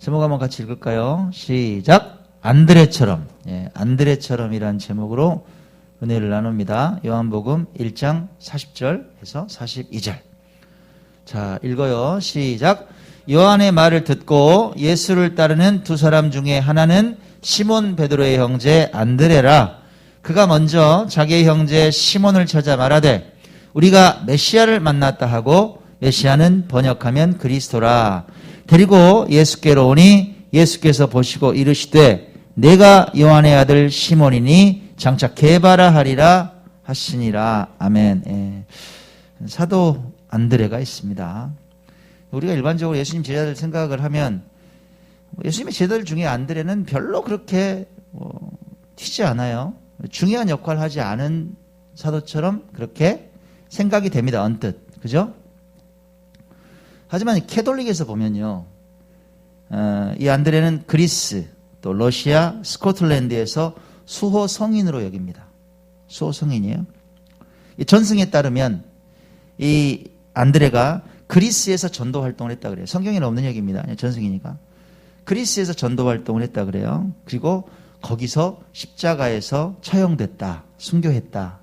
제목 한번 같이 읽을까요? 시작. 안드레처럼. 예, 안드레처럼이란 제목으로 은혜를 나눕니다. 요한복음 1장 40절에서 42절. 자, 읽어요. 시작. 요한의 말을 듣고 예수를 따르는 두 사람 중에 하나는 시몬 베드로의 형제 안드레라. 그가 먼저 자기의 형제 시몬을 찾아 말하되 우리가 메시아를 만났다 하고, 메시아는 번역하면 그리스도라. 데리고 예수께로 오니 예수께서 보시고 이르시되 내가 요한의 아들 시몬이니 장차 게바라 하리라 하시니라. 아멘. 예. 사도 안드레가 있습니다. 우리가 일반적으로 예수님 제자들 생각을 하면 예수님의 제자들 중에 안드레는 별로 그렇게 튀지 않아요. 중요한 역할을 하지 않은 사도처럼 그렇게 생각이 됩니다. 언뜻. 그죠? 하지만 캐톨릭에서 보면요, 이 안드레는 그리스, 또 러시아, 스코틀랜드에서 수호 성인으로 여깁니다. 수호 성인이에요. 이 전승에 따르면 이 안드레가 그리스에서 전도 활동을 했다 그래요. 성경에는 없는 얘기입니다. 전승이니까. 그리스에서 전도 활동을 했다 그래요. 그리고 거기서 십자가에서 처형됐다, 순교했다,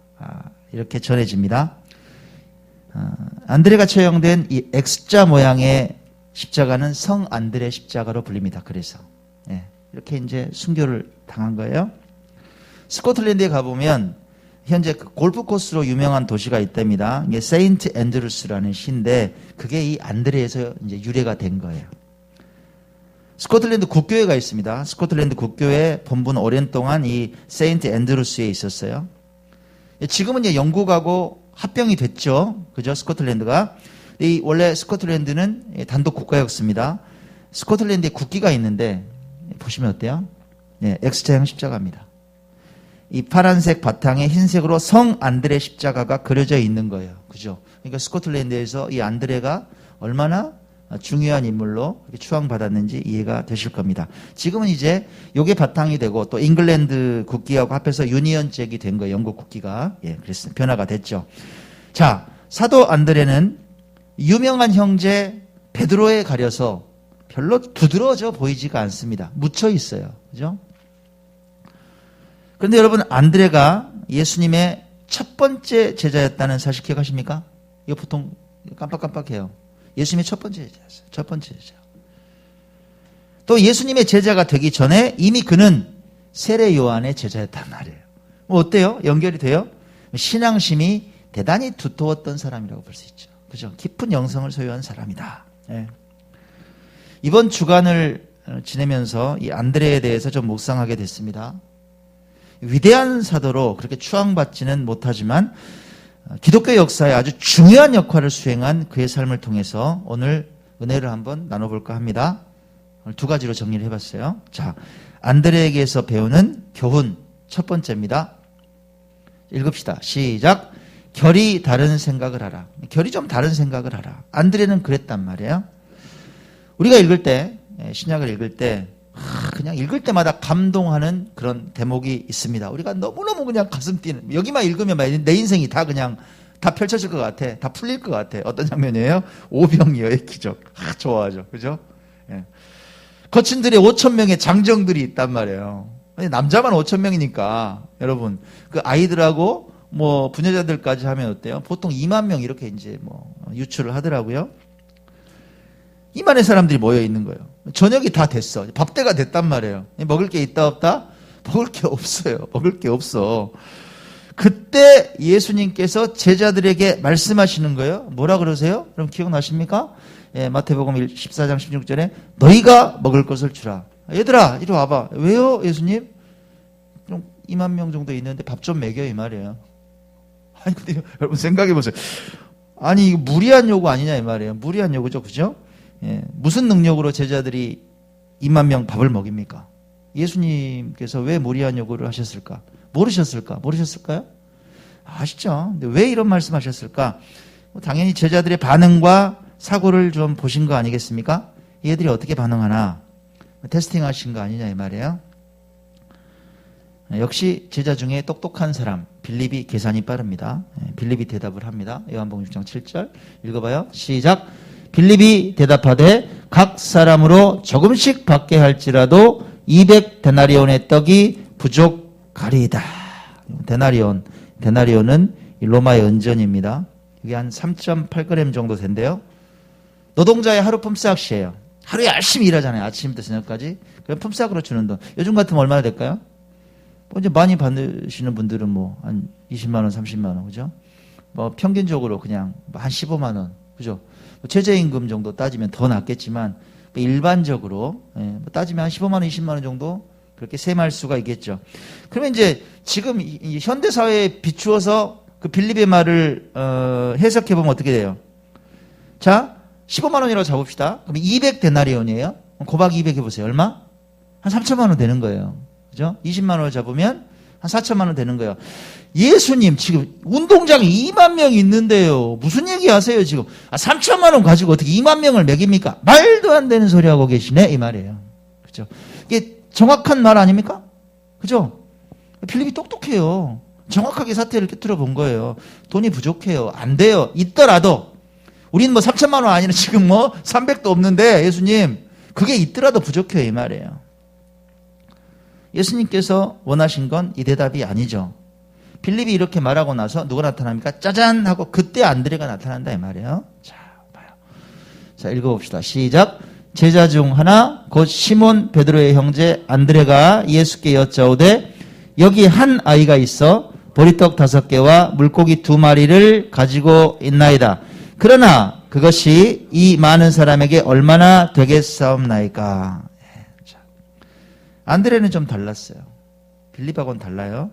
이렇게 전해집니다. 안드레가 처형된 이 X자 모양의 십자가는 성 안드레 십자가로 불립니다. 그래서 이렇게 이제 순교를 당한 거예요. 스코틀랜드에 가보면 현재 그 골프 코스로 유명한 도시가 있답니다. 이게 세인트 앤드루스라는 시인데 그게 이 안드레에서 이제 유래가 된 거예요. 스코틀랜드 국교회가 있습니다. 스코틀랜드 국교회 본부는 오랜 동안 이 세인트 앤드루스에 있었어요. 지금은 이제 영국하고 합병이 됐죠. 그죠? 스코틀랜드가. 원래 스코틀랜드는 단독 국가였습니다. 스코틀랜드에 국기가 있는데 보시면 어때요? 네, X자형 십자가입니다. 이 파란색 바탕에 흰색으로 성 안드레 십자가가 그려져 있는 거예요. 그죠? 그러니까 스코틀랜드에서 이 안드레가 얼마나 중요한 인물로 추앙받았는지 이해가 되실 겁니다. 지금은 이제 요게 바탕이 되고 또 잉글랜드 국기하고 합해서 유니언 잭이 된 거예요. 영국 국기가. 예, 그래서 변화가 됐죠. 자, 사도 안드레는 유명한 형제 베드로에 가려서 별로 두드러져 보이지가 않습니다. 묻혀 있어요. 그죠? 그런데 여러분, 안드레가 예수님의 첫 번째 제자였다는 사실 기억하십니까? 이거 보통 깜빡깜빡해요. 예수님의 첫 번째 제자였어요. 첫 번째 제자. 또 예수님의 제자가 되기 전에 이미 그는 세례 요한의 제자였단 말이에요. 뭐 어때요? 연결이 돼요? 신앙심이 대단히 두터웠던 사람이라고 볼 수 있죠. 그죠? 깊은 영성을 소유한 사람이다. 네. 이번 주간을 지내면서 이 안드레에 대해서 좀 묵상하게 됐습니다. 위대한 사도로 그렇게 추앙받지는 못하지만 기독교 역사에 아주 중요한 역할을 수행한 그의 삶을 통해서 오늘 은혜를 한번 나눠볼까 합니다. 오늘 두 가지로 정리를 해봤어요. 자, 안드레에게서 배우는 교훈 첫 번째입니다. 읽읍시다. 시작. 결이 다른 생각을 하라. 결이 좀 다른 생각을 하라. 안드레는 그랬단 말이에요. 우리가 읽을 때, 신약을 읽을 때 그냥 읽을 때마다 감동하는 그런 대목이 있습니다. 우리가 너무너무 그냥 가슴 뛰는, 여기만 읽으면 내 인생이 다 그냥 다 펼쳐질 것 같아. 다 풀릴 것 같아. 어떤 장면이에요? 오병이어의 기적. 좋아하죠. 그죠? 예. 거친들의 5,000명의 장정들이 있단 말이에요. 남자만 5,000명이니까 여러분, 그 아이들하고 뭐 부녀자들까지 하면 어때요? 보통 2만 명 이렇게 이제 뭐 유출을 하더라고요. 이만의 사람들이 모여 있는 거예요. 저녁이 다 됐어. 밥때가 됐단 말이에요. 먹을 게 있다 없다? 먹을 게 없어요. 먹을 게 없어. 그때 예수님께서 제자들에게 말씀하시는 거예요. 뭐라 그러세요? 그럼 기억나십니까? 예, 마태복음 14장 16절에 너희가 먹을 것을 주라. 얘들아 이리 와봐. 왜요 예수님? 그럼 2만 명 정도 있는데 밥 좀 먹여 이 말이에요. 아니 근데 여러분 생각해 보세요. 아니 이거 무리한 요구 아니냐 이 말이에요. 무리한 요구죠. 그죠? 예, 무슨 능력으로 제자들이 2만 명 밥을 먹입니까? 예수님께서 왜 무리한 요구를 하셨을까? 모르셨을까요? 아시죠? 근데 왜 이런 말씀 하셨을까? 당연히 제자들의 반응과 사고를 좀 보신 거 아니겠습니까? 얘들이 어떻게 반응하나 테스팅 하신 거 아니냐 이 말이에요. 역시 제자 중에 똑똑한 사람 빌립이 계산이 빠릅니다. 빌립이 대답을 합니다. 요한복음 6장 7절 읽어봐요. 시작. 빌립이 대답하되 각 사람으로 조금씩 받게 할지라도 200데나리온의 떡이 부족하리이다. 데나리온은 로마의 은전입니다. 이게 한 3.8g 정도 된대요. 노동자의 하루 품삯이에요. 하루 열심히 일하잖아요. 아침부터 저녁까지. 그럼 품삯으로 주는 돈. 요즘 같으면 얼마나 될까요? 뭐 이제 많이 받으시는 분들은 뭐 한 20만 원, 30만 원, 그죠? 뭐 평균적으로 그냥 한 15만 원, 그죠? 최저임금 정도 따지면 더 낫겠지만 일반적으로 따지면 한 15만 원, 20만 원 정도 그렇게 셈할 수가 있겠죠. 그러면 이제 지금 이 현대 사회에 비추어서 그 빌립의 말을 해석해 보면 어떻게 돼요? 자, 15만 원이라고 잡읍시다. 그럼 200데나리온이에요. 곱하기 200 해보세요. 얼마? 한 3천만 원 되는 거예요. 그죠? 20만 원을 잡으면 한 4천만 원 되는 거예요. 예수님 지금 운동장에 2만 명이 있는데요. 무슨 얘기 하세요 지금? 3천만 원 가지고 어떻게 2만 명을 먹입니까? 말도 안 되는 소리 하고 계시네 이 말이에요. 그죠? 이게 정확한 말 아닙니까? 그죠? 필립이 똑똑해요. 정확하게 사태를 꿰뚫어 본 거예요. 돈이 부족해요. 안 돼요. 있더라도 우리는 뭐 3천만 원 아니라 지금 뭐 300도 없는데 예수님 그게 있더라도 부족해요 이 말이에요. 예수님께서 원하신 건 이 대답이 아니죠. 빌립이 이렇게 말하고 나서 누가 나타납니까? 짜잔 하고 그때 안드레가 나타난다 이 말이에요. 자, 봐요. 자, 읽어봅시다. 시작. 제자 중 하나 곧 시몬 베드로의 형제 안드레가 예수께 여짜오되 여기 한 아이가 있어 보리떡 5개와 물고기 2마리를 가지고 있나이다. 그러나 그것이 이 많은 사람에게 얼마나 되겠사옵나이까. 안드레는 좀 달랐어요. 빌립하고는 달라요.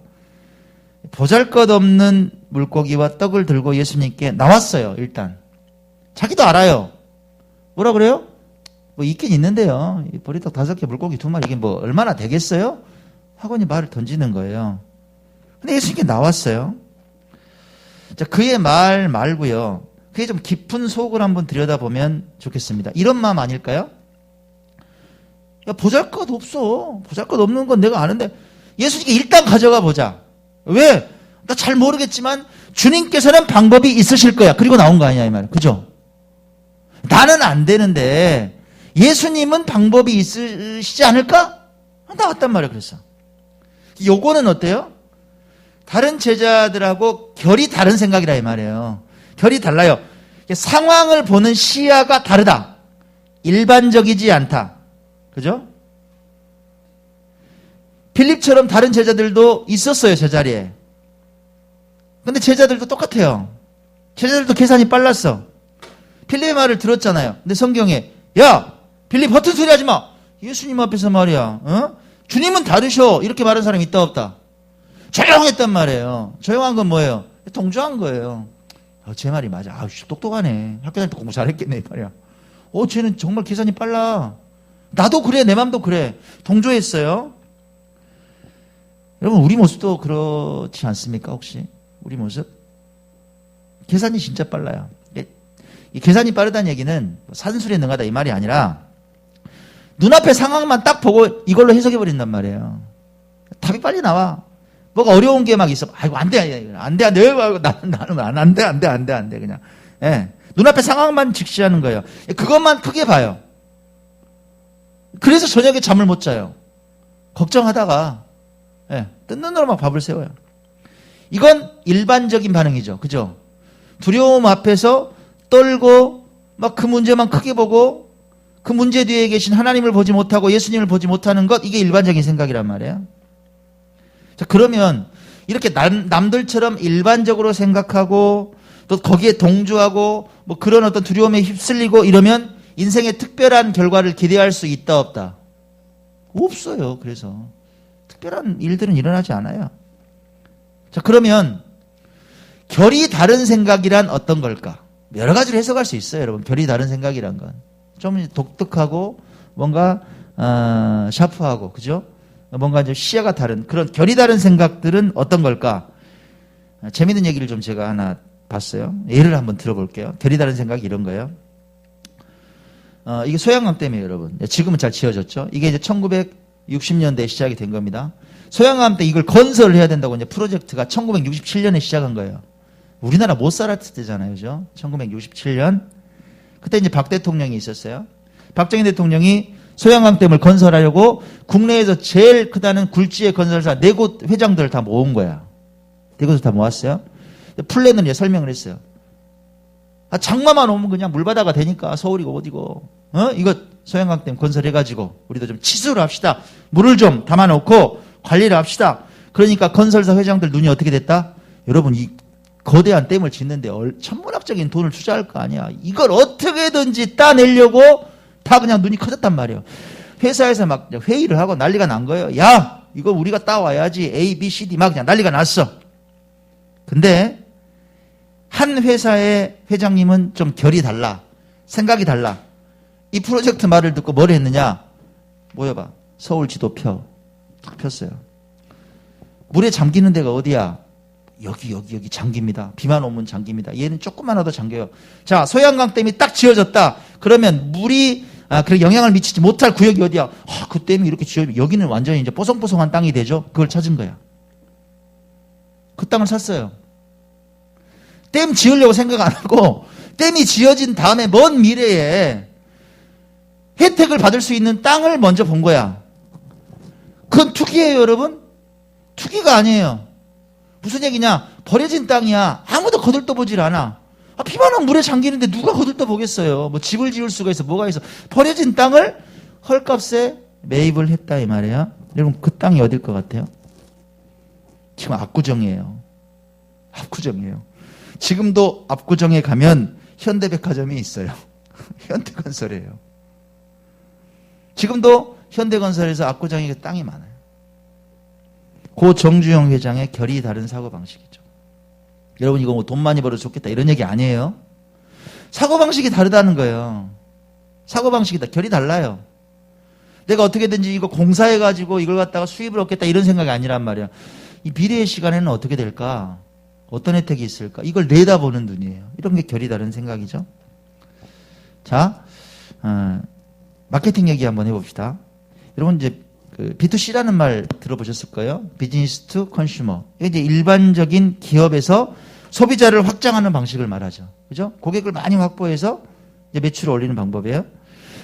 보잘것없는 물고기와 떡을 들고 예수님께 나왔어요. 일단 자기도 알아요. 뭐라 그래요? 뭐 있긴 있는데요. 보리떡 5개 물고기 2마리 이게 뭐 얼마나 되겠어요? 하고니 말을 던지는 거예요. 근데 예수님께 나왔어요. 자, 그의 말 말고요. 그게 좀 깊은 속을 한번 들여다보면 좋겠습니다. 이런 마음 아닐까요? 야, 보잘것 없어. 보잘것 없는 건 내가 아는데 예수님께 일단 가져가 보자. 왜? 나 잘 모르겠지만 주님께서는 방법이 있으실 거야. 그리고 나온 거 아니냐 이 말이야. 그죠? 나는 안 되는데 예수님은 방법이 있으시지 않을까? 나왔단 말이야. 그래서 요거는 어때요? 다른 제자들하고 결이 다른 생각이라 이 말이에요. 결이 달라요. 상황을 보는 시야가 다르다. 일반적이지 않다. 그죠? 빌립처럼 다른 제자들도 있었어요, 제자리에. 근데 제자들도 똑같아요. 제자들도 계산이 빨랐어. 빌립의 말을 들었잖아요. 근데 성경에 야, 빌립 허튼 소리 하지 마. 예수님 앞에서 말이야. 어? 주님은 다르셔. 이렇게 말하는 사람이 있다 없다. 조용했단 말이에요. 조용한 건 뭐예요? 동조한 거예요. 제 말이 맞아. 똑똑하네. 학교 다닐 때 공부 잘했겠네 말이야. 쟤는 정말 계산이 빨라. 나도 그래. 내 맘도 그래. 동조했어요. 여러분 우리 모습도 그렇지 않습니까 혹시? 우리 모습? 계산이 진짜 빨라요. 이 계산이 빠르다는 얘기는 산술에 능하다 이 말이 아니라 눈앞의 상황만 딱 보고 이걸로 해석해버린단 말이에요. 답이 빨리 나와. 뭐가 어려운 게 막 있어. 아이고 안 돼. 나는 안 돼. 그냥. 예. 눈앞의 상황만 직시하는 거예요. 그것만 크게 봐요. 그래서 저녁에 잠을 못 자요. 걱정하다가 뜬 눈으로 막 밥을 세워요. 이건 일반적인 반응이죠. 그죠? 두려움 앞에서 떨고 막 그 문제만 크게 보고 그 문제 뒤에 계신 하나님을 보지 못하고 예수님을 보지 못하는 것, 이게 일반적인 생각이란 말이에요. 자, 그러면 이렇게 남들처럼 일반적으로 생각하고 또 거기에 동조하고 뭐 그런 어떤 두려움에 휩쓸리고 이러면 인생에 특별한 결과를 기대할 수 있다 없다? 없어요. 그래서 특별한 일들은 일어나지 않아요. 자, 그러면 결이 다른 생각이란 어떤 걸까? 여러 가지로 해석할 수 있어요, 여러분. 결이 다른 생각이란 건 좀 독특하고 뭔가 샤프하고, 그죠? 뭔가 좀 시야가 다른 그런 결이 다른 생각들은 어떤 걸까? 재밌는 얘기를 좀 제가 하나 봤어요. 예를 한번 들어볼게요. 결이 다른 생각이 이런 거예요. 이게 소양강 댐이에요, 여러분. 지금은 잘 지어졌죠. 이게 이제 1960년대에 시작이 된 겁니다. 소양강 댐 이걸 건설을 해야 된다고 이제 프로젝트가 1967년에 시작한 거예요. 우리나라 못 살았을 때잖아요, 그죠? 1967년. 그때 이제 박 대통령이 있었어요. 박정희 대통령이 소양강댐을 건설하려고 국내에서 제일 크다는 굴지의 건설사 4곳 회장들을 다 모은 거야. 4곳을 다 모았어요. 플랜을 이제 설명을 했어요. 장마만 오면 그냥 물바다가 되니까 서울이고 어디고, 이거 소양강댐 건설해가지고 우리도 좀 치수를 합시다. 물을 좀 담아놓고 관리를 합시다. 그러니까 건설사 회장들 눈이 어떻게 됐다? 여러분, 이 거대한 댐을 짓는데 천문학적인 돈을 투자할 거 아니야. 이걸 어떻게든지 따내려고 다 그냥 눈이 커졌단 말이에요. 회사에서 막 회의를 하고 난리가 난 거예요. 야, 이거 우리가 따와야지. A, B, C, D 막 그냥 난리가 났어. 근데 한 회사의 회장님은 좀 결이 달라. 생각이 달라. 이 프로젝트 말을 듣고 뭘 했느냐? 모여봐. 서울 지도 폈어요. 물에 잠기는 데가 어디야? 여기 잠깁니다. 비만 오면 잠깁니다. 얘는 조금만 하도 잠겨요. 자, 소양강댐이 딱 지어졌다. 그러면 물이 그렇게 영향을 미치지 못할 구역이 어디야? 그 댐이 이렇게 지어지면 여기는 완전히 이제 뽀송뽀송한 땅이 되죠. 그걸 찾은 거야. 그 땅을 샀어요. 댐 지으려고 생각 안 하고 댐이 지어진 다음에 먼 미래에 혜택을 받을 수 있는 땅을 먼저 본 거야. 그건 투기예요, 여러분? 투기가 아니에요. 무슨 얘기냐? 버려진 땅이야. 아무도 거들떠보질 않아. 비만 오면 물에 잠기는데 누가 거들떠보겠어요. 뭐 집을 지을 수가 있어. 뭐가 있어. 버려진 땅을 헐값에 매입을 했다 이 말이에요. 여러분, 그 땅이 어딜 것 같아요? 지금 압구정이에요. 압구정이에요. 지금도 압구정에 가면 현대백화점이 있어요. 현대건설이에요. 지금도 현대건설에서 압구정에 땅이 많아요. 고 정주영 회장의 결이 다른 사고방식이죠. 여러분, 이거 뭐 돈 많이 벌어서 좋겠다 이런 얘기 아니에요. 사고방식이 다르다는 거예요. 사고방식이 결이 달라요. 내가 어떻게든지 이거 공사해가지고 이걸 갖다가 수입을 얻겠다 이런 생각이 아니란 말이야. 이 미래의 시간에는 어떻게 될까? 어떤 혜택이 있을까? 이걸 내다보는 눈이에요. 이런 게 결이 다른 생각이죠. 자, 마케팅 얘기 한번 해봅시다. 여러분, 이제 B2C라는 말 들어보셨을 거예요. 비즈니스 투 컨슈머. 이게 이제 일반적인 기업에서 소비자를 확장하는 방식을 말하죠. 그죠? 고객을 많이 확보해서 이제 매출을 올리는 방법이에요.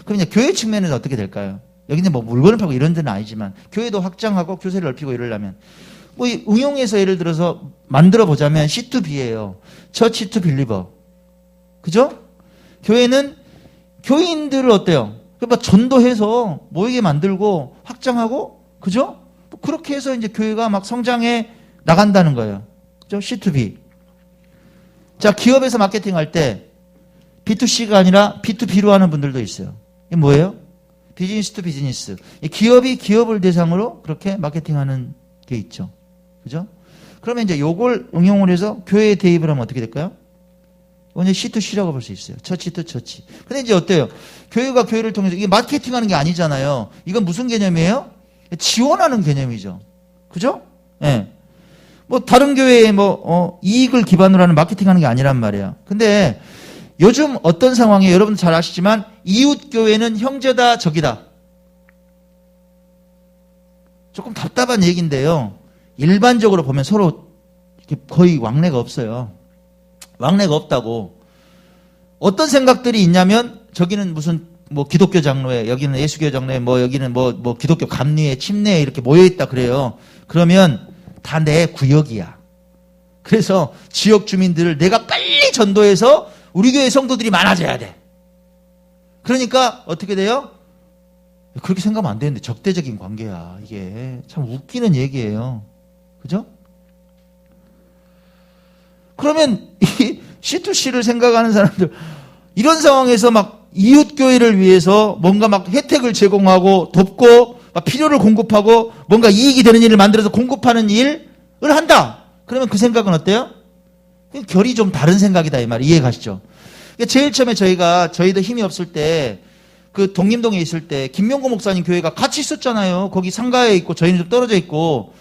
그럼 이제 교회 측면에서 어떻게 될까요? 여기는 뭐 물건을 팔고 이런 데는 아니지만 교회도 확장하고 교세를 넓히고 이러려면 뭐 응용해서 예를 들어서 만들어 보자면 C2B예요. 처치 투 빌리버. 그죠? 교회는 교인들을 어때요? 뭐 전도해서 모이게 만들고 확장하고, 그죠? 그렇게 해서 이제 교회가 막 성장해 나간다는 거예요. 그죠? C2B. 자, 기업에서 마케팅 할 때 B2C가 아니라 B2B로 하는 분들도 있어요. 이게 뭐예요? 비즈니스 투 비즈니스. 기업이 기업을 대상으로 그렇게 마케팅하는 게 있죠. 그죠? 그러면 이제 요걸 응용을 해서 교회에 대입을 하면 어떻게 될까요? 이건 C2C라고 볼 수 있어요. 처치 투 처치. 근데 이제 어때요? 교회가 교회를 통해서 이게 마케팅하는 게 아니잖아요. 이건 무슨 개념이에요? 지원하는 개념이죠. 그죠? 예. 네. 뭐 다른 교회에 뭐 이익을 기반으로 하는 마케팅하는 게 아니란 말이에요. 근데 요즘 어떤 상황이에요? 여러분 잘 아시지만 이웃 교회는 형제다 적이다. 조금 답답한 얘기인데요. 일반적으로 보면 서로 거의 왕래가 없어요. 왕래가 없다고. 어떤 생각들이 있냐면 저기는 무슨 뭐 기독교 장로회, 여기는 예수교 장로회, 뭐 여기는 뭐 기독교 감리회, 침례회 이렇게 모여있다 그래요. 그러면 다 내 구역이야. 그래서 지역 주민들을 내가 빨리 전도해서 우리 교회 성도들이 많아져야 돼. 그러니까 어떻게 돼요? 그렇게 생각하면 안 되는데 적대적인 관계야. 이게 참 웃기는 얘기예요. 그죠? 그러면 이 C2C를 생각하는 사람들 이런 상황에서 막 이웃교회를 위해서 뭔가 막 혜택을 제공하고 돕고 막 필요를 공급하고 뭔가 이익이 되는 일을 만들어서 공급하는 일을 한다. 그러면 그 생각은 어때요? 결이 좀 다른 생각이다 이 말 이해 가시죠? 제일 처음에 저희도 힘이 없을 때 그 독림동에 있을 때 김명구 목사님 교회가 같이 있었잖아요. 거기 상가에 있고 저희는 좀 떨어져 있고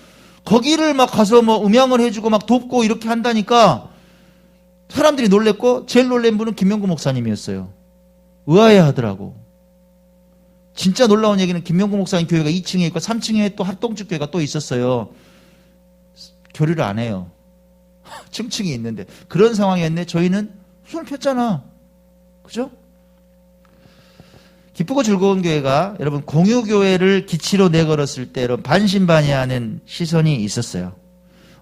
거기를 막 가서 뭐 음향을 해주고 막 돕고 이렇게 한다니까 사람들이 놀랬고 제일 놀란 분은 김명구 목사님이었어요. 의아해 하더라고. 진짜 놀라운 얘기는 김명구 목사님 교회가 2층에 있고 3층에 또 합동축 교회가 또 있었어요. 교류를 안 해요. 층층이 있는데 그런 상황이었네. 저희는 손을 폈잖아. 그죠? 기쁘고 즐거운 교회가 여러분 공유교회를 기치로 내걸었을 때 여러분 반신반의하는 시선이 있었어요.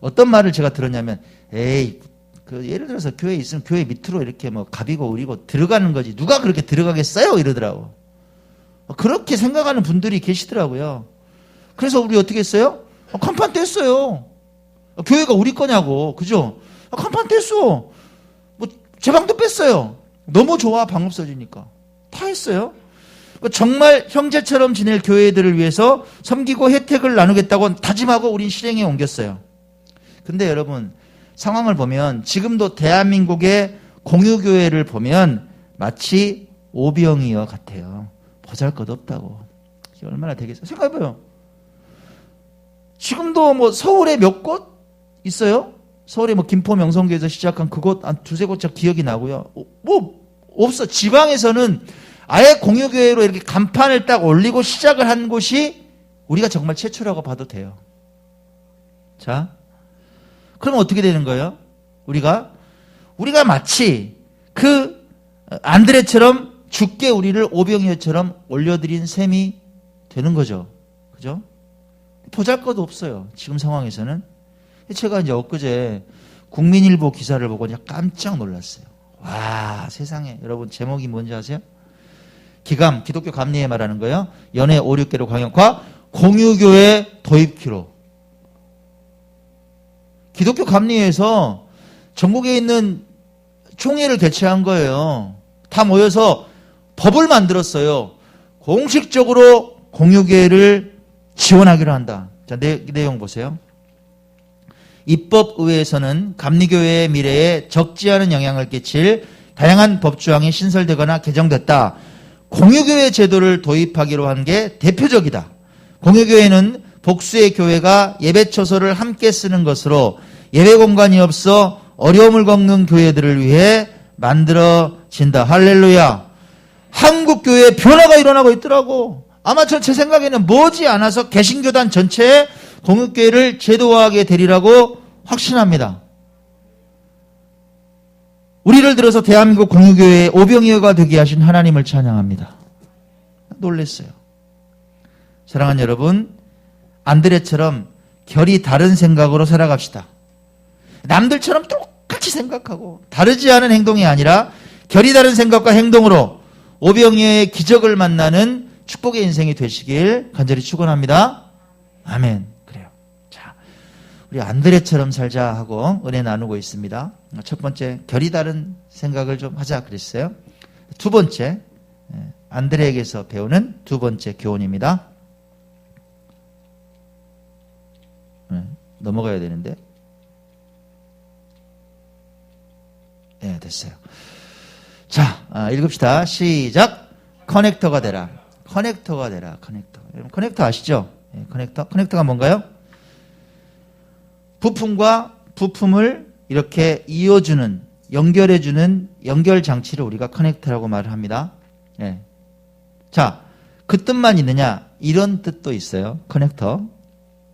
어떤 말을 제가 들었냐면 에이 예를 들어서 교회에 있으면 교회 밑으로 이렇게 뭐 갑이고 우리고 들어가는 거지 누가 그렇게 들어가겠어요? 이러더라고. 그렇게 생각하는 분들이 계시더라고요. 그래서 우리 어떻게 했어요? 간판 뗐어요. 교회가 우리 거냐고. 그죠? 간판 뗐어. 뭐 제 방도 뺐어요. 너무 좋아 방 없어지니까. 다 했어요. 정말 형제처럼 지낼 교회들을 위해서 섬기고 혜택을 나누겠다고 다짐하고 우린 실행에 옮겼어요. 근데 여러분 상황을 보면 지금도 대한민국의 공유교회를 보면 마치 오병이어 같아요. 보잘것없다고. 이게 얼마나 되겠어요? 생각해봐요. 지금도 뭐 서울에 몇 곳 있어요? 서울에 뭐 김포 명성교에서 시작한 그곳 한 두세 곳 잘 기억이 나고요. 뭐 없어. 지방에서는 아예 공유교회로 이렇게 간판을 딱 올리고 시작을 한 곳이 우리가 정말 최초라고 봐도 돼요. 자, 그러면 어떻게 되는 거예요? 우리가 마치 그 안드레처럼 주께 우리를 오병이어처럼 올려드린 셈이 되는 거죠. 그죠? 보잘것도 없어요. 지금 상황에서는. 제가 이제 엊그제 국민일보 기사를 보고 그냥 깜짝 놀랐어요. 와, 세상에. 여러분 제목이 뭔지 아세요? 기감, 기독교 감리회 말하는 거예요. 연애 5, 6개로 강력화, 공유교회 도입키로. 기독교 감리회에서 전국에 있는 총회를 개최한 거예요. 다 모여서 법을 만들었어요. 공식적으로 공유교회를 지원하기로 한다. 자, 내용 보세요. 입법의회에서는 감리교회의 미래에 적지 않은 영향을 끼칠 다양한 법조항이 신설되거나 개정됐다. 공유교회 제도를 도입하기로 한 게 대표적이다. 공유교회는 복수의 교회가 예배처소를 함께 쓰는 것으로 예배 공간이 없어 어려움을 겪는 교회들을 위해 만들어진다. 할렐루야. 한국 교회에 변화가 일어나고 있더라고. 아마 제 생각에는 머지않아서 개신교단 전체에 공유교회를 제도화하게 되리라고 확신합니다. 우리를 들어서 대한민국 공유교회의 오병이어가 되게 하신 하나님을 찬양합니다. 놀랐어요. 사랑하는 여러분, 안드레처럼 결이 다른 생각으로 살아갑시다. 남들처럼 똑같이 생각하고 다르지 않은 행동이 아니라 결이 다른 생각과 행동으로 오병이어의 기적을 만나는 축복의 인생이 되시길 간절히 축원합니다. 아멘. 그래요. 자, 우리 안드레처럼 살자 하고 은혜 나누고 있습니다. 첫 번째, 결이 다른 생각을 좀 하자 그랬어요. 두 번째, 안드레에게서 배우는 두 번째 교훈입니다. 넘어가야 되는데. 네, 됐어요. 자, 읽읍시다. 시작. 커넥터가 되라. 커넥터가 되라. 커넥터. 여러분, 커넥터 아시죠? 네, 커넥터. 커넥터가 뭔가요? 부품과 부품을 이렇게 이어주는, 연결해주는 연결 장치를 우리가 커넥터라고 말을 합니다. 네. 자, 그 뜻만 있느냐? 이런 뜻도 있어요. 커넥터.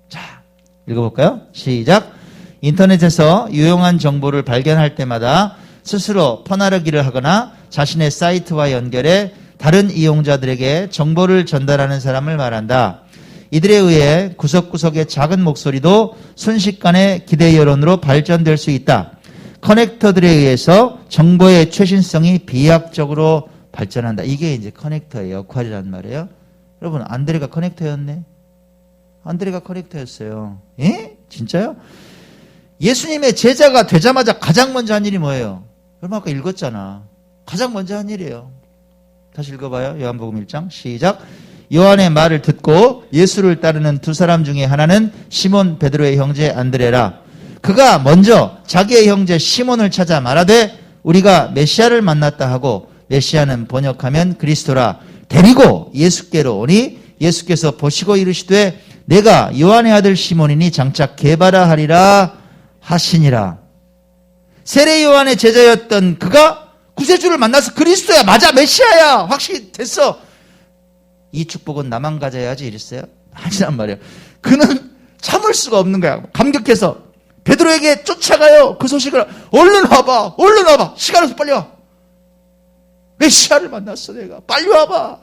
자, 읽어볼까요? 시작. 인터넷에서 유용한 정보를 발견할 때마다 스스로 퍼나르기를 하거나 자신의 사이트와 연결해 다른 이용자들에게 정보를 전달하는 사람을 말한다. 이들에 의해 구석구석의 작은 목소리도 순식간에 기대 여론으로 발전될 수 있다. 커넥터들에 의해서 정보의 최신성이 비약적으로 발전한다. 이게 이제 커넥터의 역할이란 말이에요. 여러분, 안드레가 커넥터였네? 안드레가 커넥터였어요. 예? 진짜요? 예수님의 제자가 되자마자 가장 먼저 한 일이 뭐예요? 여러분 아까 읽었잖아. 가장 먼저 한 일이에요. 다시 읽어봐요. 요한복음 1장 시작. 요한의 말을 듣고 예수를 따르는 두 사람 중에 하나는 시몬 베드로의 형제 안드레라. 그가 먼저 자기의 형제 시몬을 찾아 말하되 우리가 메시아를 만났다 하고, 메시아는 번역하면 그리스도라, 데리고 예수께로 오니 예수께서 보시고 이르시되 내가 요한의 아들 시몬이니 장차 게바라 하리라 하시니라. 세례 요한의 제자였던 그가 구세주를 만나서 그리스도야, 맞아, 메시아야, 확실히 됐어. 이 축복은 나만 가져야지 이랬어요? 아니란 말이에요. 그는 참을 수가 없는 거야. 감격해서 베드로에게 쫓아가요. 그 소식을 얼른 와봐, 얼른 와봐, 시간 없어, 빨리 와. 메시아를 만났어. 내가 빨리 와봐.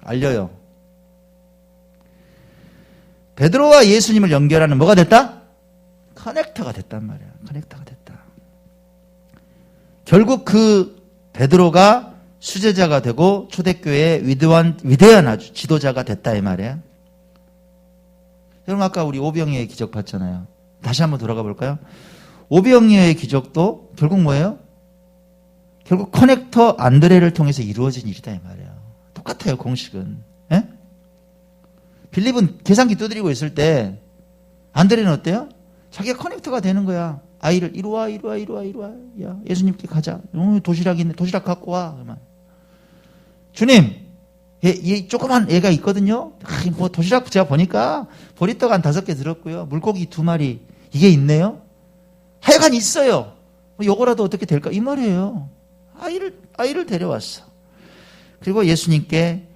알려요. 베드로와 예수님을 연결하는 뭐가 됐다? 커넥터가 됐단 말이야. 커넥터가 됐다. 결국 그 베드로가 수제자가 되고 초대교회의 위대한 아주 지도자가 됐다 이 말이에요. 여러분 아까 우리 오병이어의 기적 봤잖아요. 다시 한번 돌아가 볼까요? 오병이어의 기적도 결국 뭐예요? 결국 커넥터 안드레를 통해서 이루어진 일이다 이 말이에요. 똑같아요 공식은. 예? 빌립은 계산기 두드리고 있을 때 안드레는 어때요? 자기가 커넥터가 되는 거야. 아이를 이리 와. 야, 예수님께 가자. 도시락 있네. 도시락 갖고 와. 그러면. 주님, 얘 조그만 애가 있거든요. 뭐 도시락 제가 보니까 보리떡 한 5개 들었고요. 물고기 2마리 이게 있네요. 하여간 있어요. 요거라도 어떻게 될까? 이 말이에요. 아이를 데려왔어. 그리고 예수님께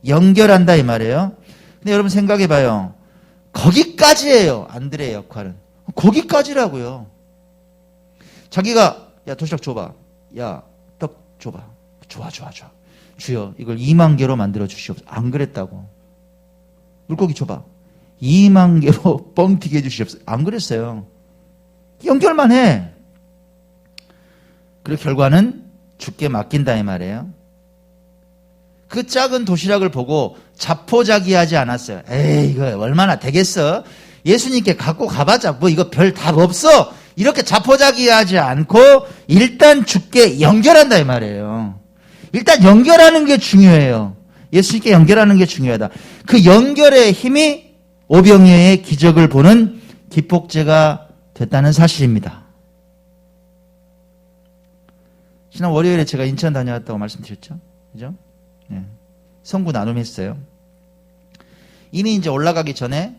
연결한다 이 말이에요. 근데 여러분 생각해 봐요. 거기까지예요. 안드레의 역할은. 거기까지라고요. 자기가 야 도시락 줘봐. 야 떡 줘봐. 좋아. 주여 이걸 2만 개로 만들어 주시옵소서. 안 그랬다고. 물고기 줘봐. 2만 개로 뻥튀기 해 주시옵소서. 안 그랬어요. 연결만 해. 그리고 결과는 주께 맡긴다 이 말이에요. 그 작은 도시락을 보고 자포자기하지 않았어요. 에이 이거 얼마나 되겠어. 예수님께 갖고 가봤자 뭐 이거 별 답 없어. 이렇게 자포자기하지 않고 일단 주께 연결한다 이 말이에요. 일단 연결하는 게 중요해요. 예수님께 연결하는 게 중요하다. 그 연결의 힘이 오병이어의 기적을 보는 기폭제가 됐다는 사실입니다. 지난 월요일에 제가 인천 다녀왔다고 말씀드렸죠. 그죠? 네. 성구 나눔했어요. 이미 이제 올라가기 전에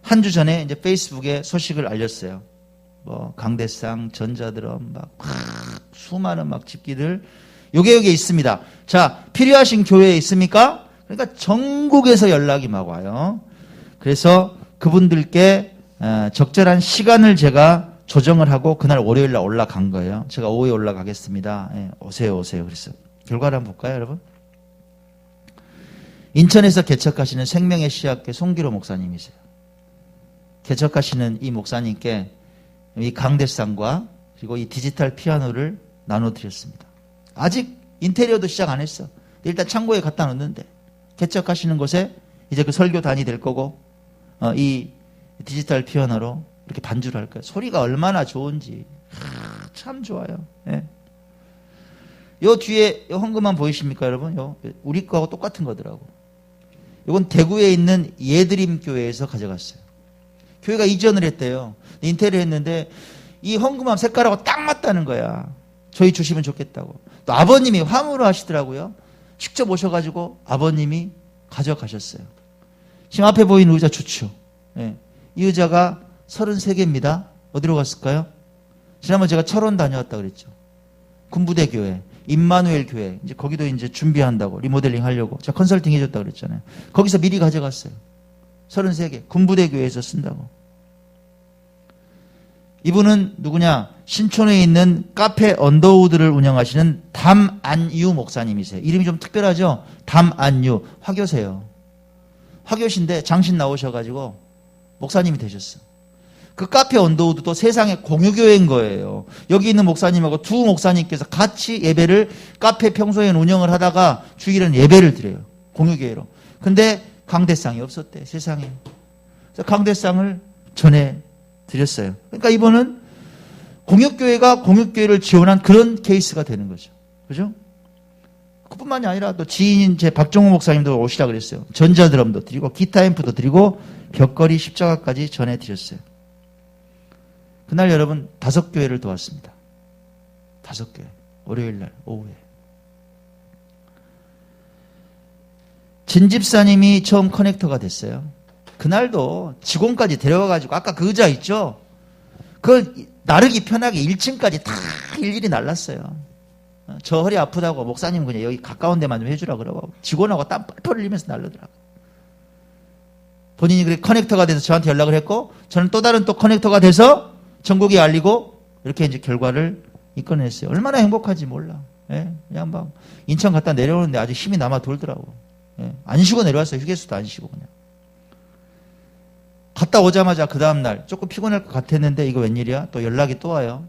한 주 전에 이제 페이스북에 소식을 알렸어요. 뭐 강대상, 전자드럼 막 수많은 막 집기들 요게 있습니다. 자, 필요하신 교회에 있습니까? 그러니까 전국에서 연락이 막 와요. 그래서 그분들께 적절한 시간을 제가 조정을 하고 그날 월요일 날 올라간 거예요. 제가 오후에 올라가겠습니다. 예, 오세요. 그래서 결과를 한번 볼까요, 여러분? 인천에서 개척하시는 생명의 시학회 송기로 목사님이세요. 개척하시는 이 목사님께 이 강대상과 그리고 이 디지털 피아노를 나눠드렸습니다. 아직 인테리어도 시작 안 했어. 일단 창고에 갖다 놓는데 개척하시는 곳에 이제 그 설교단이 될 거고 이 디지털 피아노로 이렇게 반주를 할 거예요. 소리가 얼마나 좋은지 참 좋아요. 예. 요 뒤에 요 헌금함 보이십니까 여러분? 요 우리 거하고 똑같은 거더라고. 이건 대구에 있는 예드림 교회에서 가져갔어요. 교회가 이전을 했대요. 인테리어 했는데 이 헌금함 색깔하고 딱 맞다는 거야. 저희 주시면 좋겠다고. 또 아버님이 화무를 하시더라고요. 직접 오셔가지고 아버님이 가져가셨어요. 지금 앞에 보이는 의자 좋죠. 예. 이 의자가 33개입니다. 어디로 갔을까요? 지난번 제가 철원 다녀왔다 그랬죠. 군부대 교회, 임마누엘 교회, 이제 거기도 이제 준비한다고 리모델링 하려고 제가 컨설팅 해줬다 그랬잖아요. 거기서 미리 가져갔어요. 33개. 군부대 교회에서 쓴다고. 이분은 누구냐? 신촌에 있는 카페 언더우드를 운영하시는 담안유 목사님이세요. 이름이 좀 특별하죠? 담안유. 화교세요. 화교신데 장신 나오셔가지고 목사님이 되셨어. 그 카페 언더우드도 세상의 공유교회인 거예요. 여기 있는 목사님하고 두 목사님께서 같이 예배를 카페 평소에는 운영을 하다가 주일은 예배를 드려요. 공유교회로. 근데 강대상이 없었대, 세상에. 그래서 강대상을 전해드렸어요. 그러니까 이번은 공유교회가 공유교회를 지원한 그런 케이스가 되는 거죠. 그죠? 그뿐만이 아니라 또 지인인 제 박정호 목사님도 오시라 그랬어요. 전자드럼도 드리고 기타 앰프도 드리고 벽걸이 십자가까지 전해드렸어요. 그날 여러분 5교회를 도왔습니다. 5교회. 월요일날 오후에. 진 집사님이 처음 커넥터가 됐어요. 그날도 직원까지 데려와가지고 아까 그 의자 있죠? 그걸 나르기 편하게 1층까지 다 일일이 날랐어요. 저 허리 아프다고 목사님 그냥 여기 가까운 데만 좀 해주라 그러고 직원하고 땀 뻘뻘 흘리면서 날르더라고요. 본인이 그래 커넥터가 돼서 저한테 연락을 했고 저는 또 다른 또 커넥터가 돼서 전국에 알리고 이렇게 이제 결과를 이끌어냈어요. 얼마나 행복한지 몰라. 예, 그냥 막 인천 갔다 내려오는데 아주 힘이 남아 돌더라고. 예, 안 쉬고 내려왔어요. 휴게소도 안 쉬고 그냥. 갔다 오자마자 그 다음날 조금 피곤할 것 같았는데 이거 웬일이야? 또 연락이 또 와요.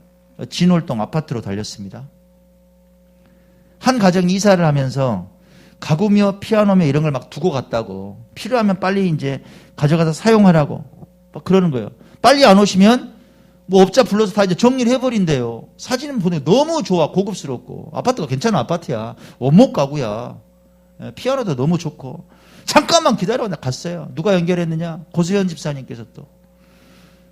진월동 아파트로 달렸습니다. 한 가정이 이사를 하면서 가구며 피아노며 이런 걸 막 두고 갔다고. 필요하면 빨리 이제 가져가서 사용하라고. 막 그러는 거예요. 빨리 안 오시면 뭐 업자 불러서 다 이제 정리를 해버린대요. 사진은 보내 너무 좋아. 고급스럽고. 아파트가 괜찮은 아파트야. 원목 가구야. 피아노도 너무 좋고. 잠깐만 기다려. 나 갔어요. 누가 연결했느냐? 고수현 집사님께서 또.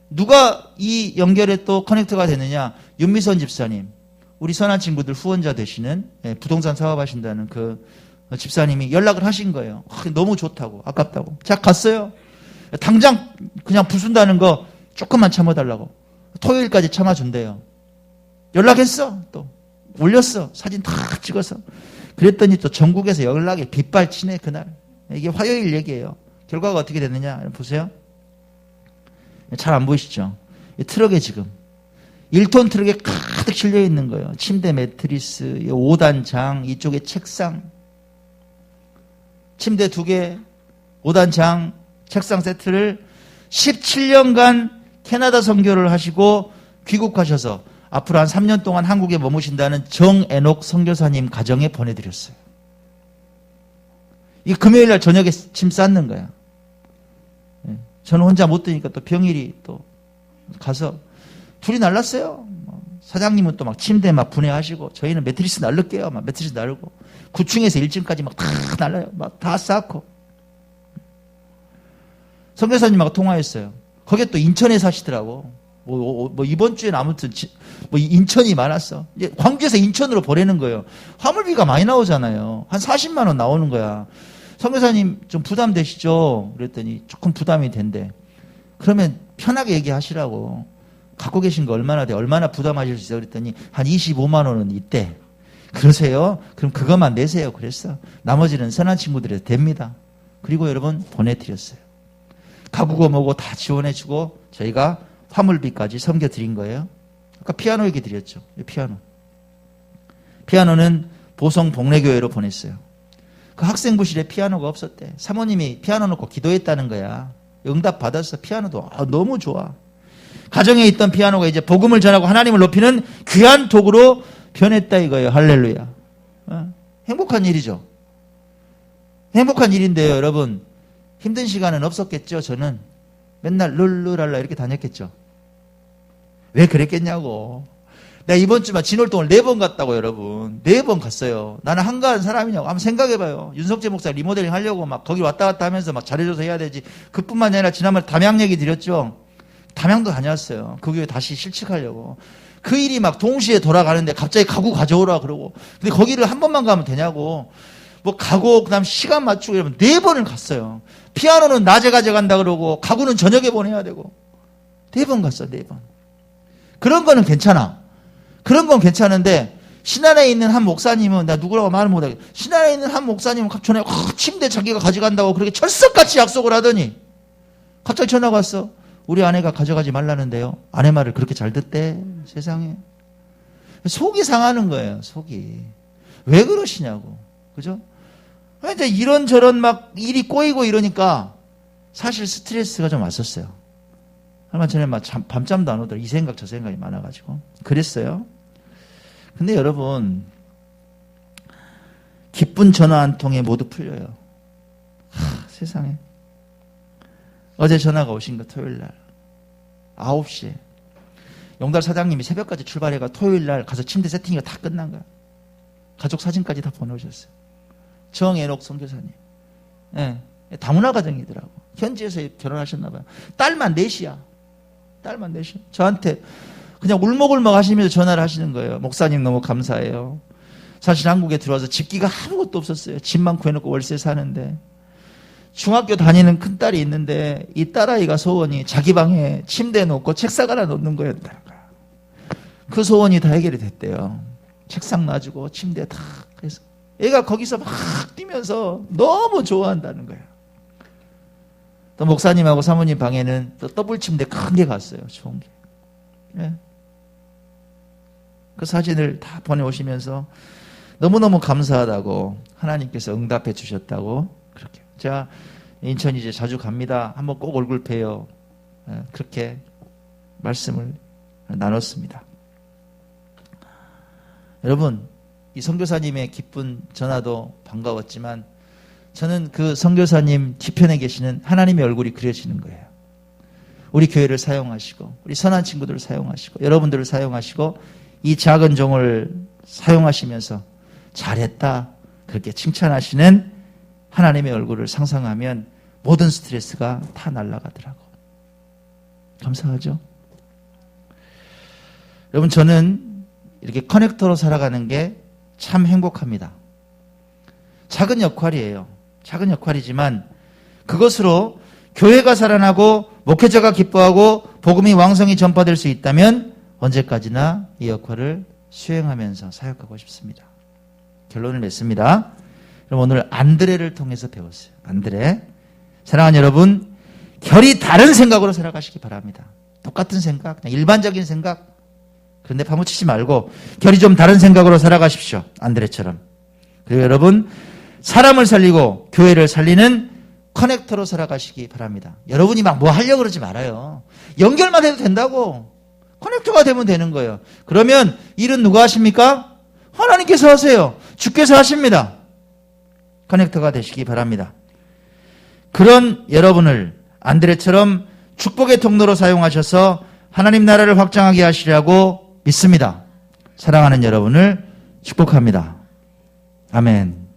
누가 이 연결에 또 커넥터가 됐느냐? 윤미선 집사님. 우리 선한 친구들 후원자 되시는 부동산 사업하신다는 그 집사님이 연락을 하신 거예요. 너무 좋다고. 아깝다고. 자, 갔어요. 당장 그냥 부순다는 거 조금만 참아달라고. 토요일까지 참아준대요. 연락했어. 또 올렸어. 사진 다 찍어서. 그랬더니 또 전국에서 연락이 빗발치네 그날. 이게 화요일 얘기예요. 결과가 어떻게 됐느냐 보세요. 잘 안 보이시죠? 이 트럭에 지금 1톤 트럭에 가득 실려 있는 거예요. 침대 매트리스, 5단장, 이쪽에 책상, 침대 2개, 5단장, 책상 세트를 17년간 캐나다 선교를 하시고 귀국하셔서 앞으로 한 3년 동안 한국에 머무신다는 정애녹 선교사님 가정에 보내드렸어요. 이 금요일 날 저녁에 짐 쌓는 거야. 저는 혼자 못 드니까 또 병일이 또 가서 둘이 날랐어요. 사장님은 또 막 침대 막 분해하시고 저희는 매트리스 날를게요. 막 매트리스 날르고 9층에서 1층까지 막 다 날라요. 막 다 쌓고. 선교사님하고 통화했어요. 거기에 또 인천에 사시더라고. 뭐 이번 주에는 아무튼 뭐 인천이 많았어. 이제 광주에서 인천으로 보내는 거예요. 화물비가 많이 나오잖아요. 한 40만 원 나오는 거야. 선교사님 좀 부담되시죠? 그랬더니 조금 부담이 된대. 그러면 편하게 얘기하시라고. 갖고 계신 거 얼마나 돼? 얼마나 부담하실 수 있어요? 그랬더니 한 25만 원은 있대. 그러세요? 그럼 그것만 내세요. 그랬어. 나머지는 선한 친구들에서 됩니다. 그리고 여러분 보내드렸어요. 가구고 뭐고 다 지원해주고 저희가 화물비까지 섬겨드린 거예요. 아까 피아노 얘기 드렸죠. 피아노. 피아노는 보성 복례교회로 보냈어요. 그 학생부실에 피아노가 없었대. 사모님이 피아노 놓고 기도했다는 거야. 응답 받았어. 피아노도 너무 좋아. 가정에 있던 피아노가 이제 복음을 전하고 하나님을 높이는 귀한 도구로 변했다 이거예요. 할렐루야. 행복한 일이죠. 행복한 일인데요, 여러분. 힘든 시간은 없었겠죠. 저는 맨날 룰루랄라 이렇게 다녔겠죠. 왜 그랬겠냐고. 내가 이번 주만 진월동을 4번 갔다고 여러분. 4번 갔어요. 나는 한가한 사람이냐고. 한번 생각해봐요. 윤석재 목사 리모델링 하려고 막 거기 왔다 갔다 하면서 막 잘해줘서 해야 되지. 그뿐만이 아니라 지난번에 담양 얘기 드렸죠. 담양도 다녔어요. 그 교회 다시 실직하려고. 그 일이 막 동시에 돌아가는데 갑자기 가구 가져오라 그러고. 근데 거기를 한 번만 가면 되냐고. 뭐 가고 그다음 시간 맞추고 이러면 4번을 갔어요. 피아노는 낮에 가져간다 그러고 가구는 저녁에 보내야 되고 4번 갔어. 4번. 그런 거는 괜찮아. 그런 건 괜찮은데 신안에 있는 한 목사님은 나 누구라고 말을 못하겠어. 신안에 있는 한 목사님은 전에 침대 자기가 가져간다고 그렇게 철석같이 약속을 하더니 갑자기 전화가 왔어. 우리 아내가 가져가지 말라는데요. 아내 말을 그렇게 잘 듣대. 세상에. 속이 상하는 거예요. 속이. 왜 그러시냐고. 그죠? 이제 이런저런 막 일이 꼬이고 이러니까 사실 스트레스가 좀 왔었어요. 얼마 전에 막 밤잠도 안 오더라. 이 생각 저 생각이 많아가지고. 그랬어요. 근데 여러분, 기쁜 전화 한 통에 모두 풀려요. 세상에. 어제 전화가 오신 거 토요일날 9시에 영달 사장님이 새벽까지 출발해가 토요일날 가서 침대 세팅이 다 끝난 거야. 가족 사진까지 다 보내오셨어요. 정애녹 선교사님. 예, 다문화 가정이더라고. 현지에서 결혼하셨나 봐요. 딸만 넷이야. 딸만 넷이야. 저한테 그냥 울먹울먹 하시면서 전화를 하시는 거예요. 목사님 너무 감사해요. 사실 한국에 들어와서 집기가 아무것도 없었어요. 집만 구해놓고 월세 사는데 중학교 다니는 큰딸이 있는데 이 딸아이가 소원이 자기 방에 침대 놓고 책상 하나 놓는 거였다는 거야. 그 소원이 다 해결이 됐대요. 책상 놔주고 침대 다 해서 애가 거기서 막 뛰면서 너무 좋아한다는 거야. 또 목사님하고 사모님 방에는 또 더블 침대 큰 게 갔어요. 좋은 게. 예. 그 사진을 다 보내오시면서 너무너무 감사하다고 하나님께서 응답해 주셨다고 제가 인천 이제 자주 갑니다. 한번 꼭 얼굴 뵈요. 그렇게 말씀을 나눴습니다. 여러분, 이 선교사님의 기쁜 전화도 반가웠지만 저는 그 선교사님 뒤편에 계시는 하나님의 얼굴이 그려지는 거예요. 우리 교회를 사용하시고 우리 선한 친구들을 사용하시고 여러분들을 사용하시고 이 작은 종을 사용하시면서 잘했다 그렇게 칭찬하시는 하나님의 얼굴을 상상하면 모든 스트레스가 다 날아가더라고. 감사하죠? 여러분, 저는 이렇게 커넥터로 살아가는 게 참 행복합니다. 작은 역할이에요. 작은 역할이지만 그것으로 교회가 살아나고 목회자가 기뻐하고 복음이 왕성히 전파될 수 있다면 언제까지나 이 역할을 수행하면서 사역하고 싶습니다. 결론을 냈습니다. 그럼 오늘 안드레를 통해서 배웠어요. 안드레. 사랑하는 여러분, 결이 다른 생각으로 살아가시기 바랍니다. 똑같은 생각, 그냥 일반적인 생각, 그런데 파묻히지 말고 결이 좀 다른 생각으로 살아가십시오. 안드레처럼. 그리고 여러분, 사람을 살리고 교회를 살리는 커넥터로 살아가시기 바랍니다. 여러분이 막 뭐 하려고 그러지 말아요. 연결만 해도 된다고. 커넥터가 되면 되는 거예요. 그러면 일은 누가 하십니까? 하나님께서 하세요. 주께서 하십니다. 커넥터가 되시기 바랍니다. 그런 여러분을 안드레처럼 축복의 통로로 사용하셔서 하나님 나라를 확장하게 하시려고 믿습니다. 사랑하는 여러분을 축복합니다. 아멘.